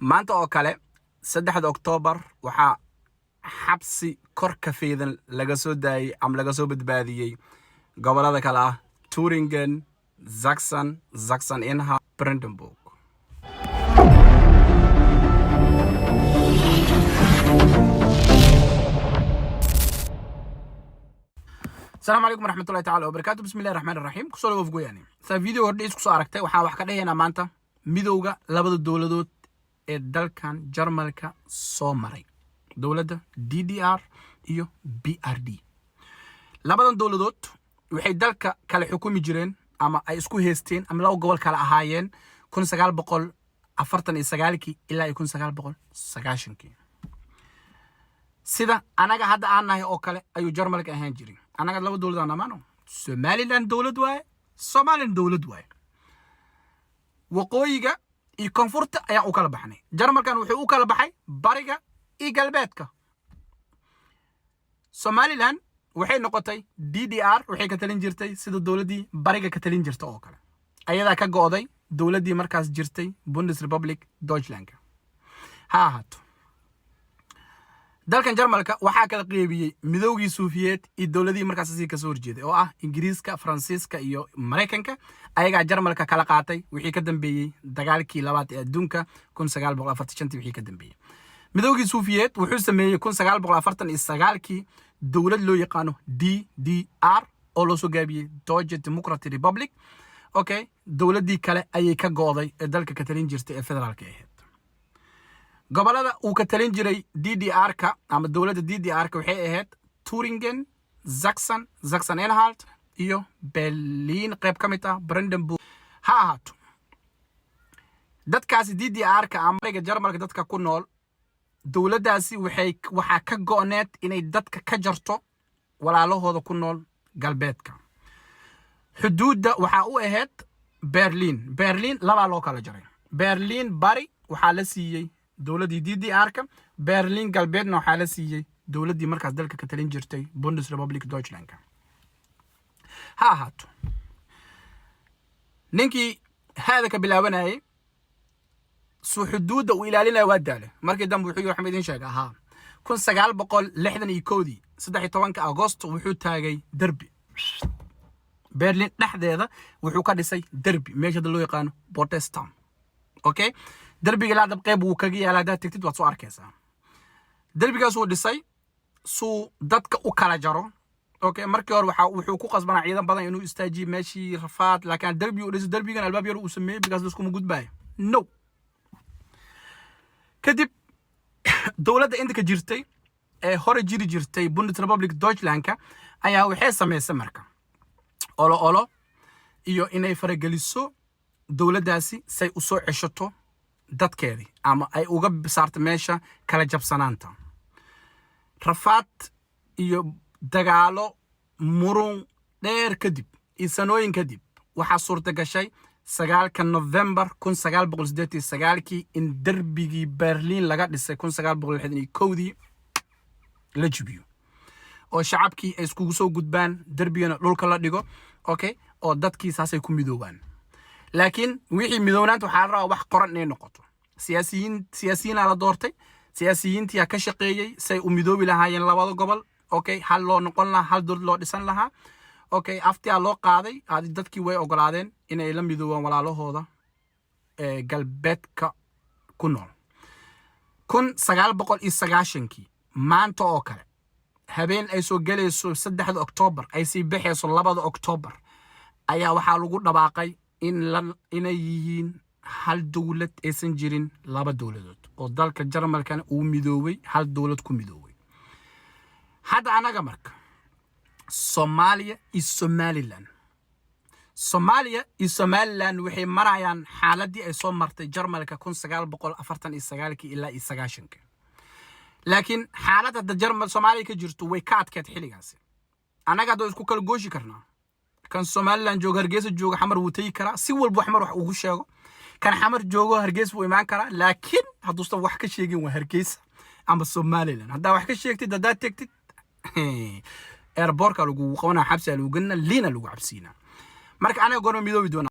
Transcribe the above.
maanta oo kale 3 Oktoobar waxaa xabsi kor ka fiidan laga soo daayay ama laga soo badbaadiyay gobolada kala ah Thuringen, Sachsen-Anhalt, Brandenburg. السلام عليكم ورحمة الله تعالى وبركاته. بسم الله الرحمن الرحيم. كسول وفقو يعني فيديو هرديس كسو aragtay waxaa wax ka dhahayna maanta midowga labada dawladood ee dalkan Jarmalka soo maray dawladda DDR iyo BRD. labadan dawladood waxay dalka kala xukumi jireen ama ay isku heesteen ama laba gobol kala ahaayeen 1949 ilaa 1990. sida anaga hadda aan nahay oo kale ayuu Jarmalka ahaan jiray. anaga laba dawlad aan amaano Somaliland dawlad waaye, Soomaaliland dawlad waaye. waqooyiga iyo koonfurta ayaa u kala baxnay. Jarmalkan wuxuu u kala baxay bariga iyo galbeedka. Somaliland waxay noqotay DDR, waxay ka talin jirtay sida dawladii bariga ka talin jirtay oo kale. ayadaa ka go'day dawladii markaas jirtay Bundesrepublik Deutschland. ha ahaato dalkan Jarmalka waxaa kala qeybiyay midowgii Soviet iyo dawladii markaas ka soo horjeeday oo ah Ingiriiska, Faransiiska iyo Mareykanka. ayaga Jarmalka kala qaatay wixii ka dambeeyay dagaalkii labaad ee adduunka 1945 wixii ka dambeeyay. midowgii Soviet wuxuu sameeyay 1949 dawlad loo yaqaano DDR oo loo soo gaabiyay Deutsche Democratic Republic. okay, dawladii kale ayay ka go'day ee dalka ka talin jirtay ee federaalka ahayd. gobolada uu ka talin jiray DDR-ka ama dawladda DDR-ka waxay ahayd Thuringen, Sachsen-Anhalt iyo Berlin qayb ka mid ah Brandenburg. ha ahaato dadkaasi DDR-ka ama Jarmalka dadka ku nool dawladdaasi waxaa ka go'need inay dadka ka jarto walaalahooda ku nool galbeedka. xuduudda waxaa u ahayd Berlin laba loo kala jaray. Berlin bari waxaa la siiyay dawladii DDR-ka, Berlin galbeedna waxaa la siiyay dawladii markaas dalka ka talin jirtay Bundesrepublik Deutschland. ha ahaato ninkii hada ka bilaabanayay soo xuduudda uu ilaalinaya waa daale. markii dambe wuxuu waxaan idin sheegay 1961 13 Agosto wuxuu taagay derbi Berlin dhexdeeda wuxuu ka dhisay derbi meesha loo yaqaan Potsdam. okay, derbiga la dab qayb uu kaga yaalaa tagtid waad soo arkaysaa. derbigaas uu dhisay suu dadka u kala jaro. okay, markii hore wuxuu ku qasbanaa ciidan badan inuu istaajiyo meeshii rafaad, laakiin derbi uu dhisay derbigan albaab yar uu sameeyay bigaas isku ma gudbaayo. no kadib dawladda inta jirtay ee hore jiri jirtay Bundesrepublik Deutschland ayaa waxay sameysay marka olo iyo inay farageliso dawladdaasi say u soo ceshato dadkeedii ama ay uga saarto meesha kala jabsanaanta. rafaad iyo dagaalo murun dheer kadib iyo sanooyin kadib waxaa suurta gashay 9 November 1989 in derbigii Berlin laga dhisay 1961 la jibiyo oo shacabkii ay iskugu soo gudbaan derbigana dhulka la dhigo. okay, oo dadkii saasay ku midoobaan. laakiin wixii midownaanta waxaa la rabaa wax qoran inay noqoto. siyaasiyiin la doortay, siyaasiyiintii ka shaqeeyay say u midoobi lahaayeen labada gobol. okay, hal loo noqon lahaa, hal dawlad loo dhisan lahaa. okay, aftiyaa loo qaaday, dadkii way ogolaadeen inay la midoobaan walaalahooda ee galbeedka ku nool. 1990 maanta oo kale habeen ay soo galayso 3 Oktoobar ay sii baxayso 2 Oktoobar ayaa waxaa lagu dhawaaqay inay yihiin hal dawlad aysan jirin laba dawladood oo dalka Jarmalkan uu midoobay hal dawlad ku midoobay. hadda anaga marka Soomaaliya iyo Somaliland waxay marayaan xaaladii ay soo martay Jarmalka 1949 ilaa 90. laakiin xaaladda Jarmal Soomaaliya ka jirto way ka adkeed xiligaasi. anaga doo isku kala gooshi karnaa. kan Somaliland jooga Hargeysa jooga xamar wuu tagi karaa, si walba xamar wax ugu sheego. kan xamar joogo Hargeysa wuu imaan karaa, laakiin hadduu wax ka sheegin waa Hargeysa ama Somaliland. haddaa wax ka sheegtid haddaa tagtid airportka lagu qabanaa xabsi lagu galna liina lagu cabsiina. marka anaga goorma midoobi doona